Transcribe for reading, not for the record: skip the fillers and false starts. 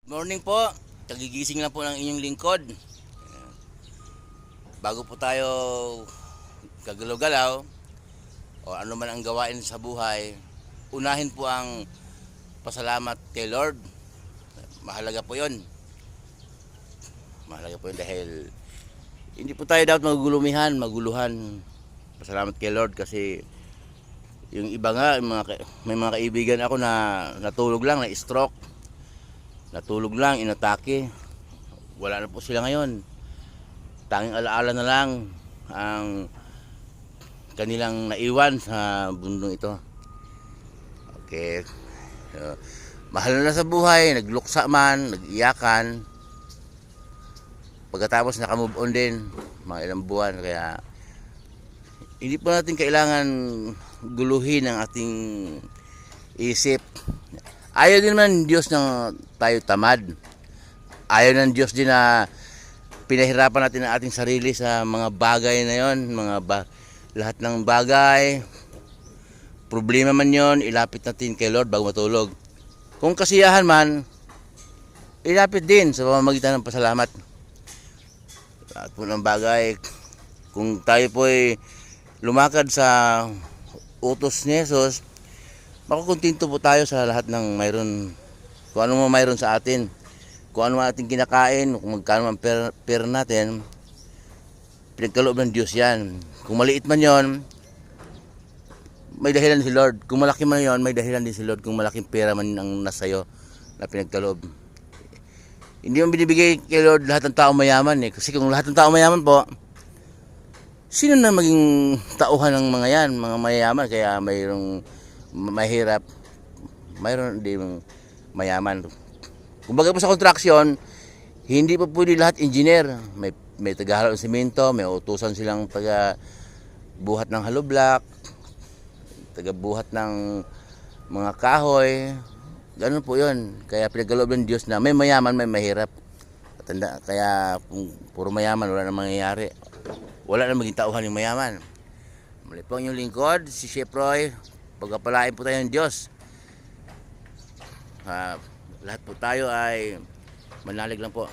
Morning po, kagigising lang po ng inyong lingkod. Bago po tayo kagalaw-galaw o ano man ang gawain sa buhay, unahin po ang pasalamat kay Lord. Mahalaga po yun. Mahalaga po yun dahil hindi po tayo dapat maguluhan. Pasalamat kay Lord kasi yung iba nga, may mga kaibigan ako na natulog lang, na stroke. Natulog lang, inatake. Wala na po sila ngayon. Tanging alaala na lang ang kanilang naiwan sa bundong ito. Okay. So, mahal na sa buhay, nagluksa man, nag-iyakan. Pagkatapos nakamove on din, mga ilang buwan. Kaya hindi po natin kailangan guluhin ang ating isip. Ayaw din naman Diyos na tayo tamad. Ayaw ng Diyos din na pinahirapan natin ang ating sarili sa mga bagay na yon, lahat ng bagay, problema man yon, ilapit natin kay Lord bago matulog. Kung kasiyahan man, ilapit din sa pamamagitan ng pasalamat. At po ng bagay, kung tayo po ay lumakad sa utos ni Jesus, makukuntinto po tayo sa lahat ng mayroon, kung ano mo mayroon sa atin. Kung ano ating kinakain, kung magkano ang pera natin, pinagkaloob ng Diyos yan. Kung maliit man yon, may dahilan si Lord. Kung malaki man yon, may dahilan din si Lord. Kung malaking pera man ang nasayo na pinagkaloob. Hindi mo binibigay kay Lord lahat ng tao mayaman eh. Kasi kung lahat ng tao mayaman po, sino na maging tauhan ng mga yan, mga mayaman? Kaya mayroong mahirap, mayroon din mayaman. Kumbaga po sa construction, hindi pa pwede lahat engineer. May tagahalo ng simento, may utusan silang taga-buhat ng hollow block, taga-buhat ng mga kahoy. Ganun po yun. Kaya pinagkaloob ng Diyos na may mayaman, may mahirap. Kaya kung puro mayaman, wala na mangyayari. Wala na maging tauhan yung mayaman. Muli po ang inyong lingkod, si Chef Roy. Pagkapalain po tayo ng Diyos. Lahat po tayo ay manalig lang po.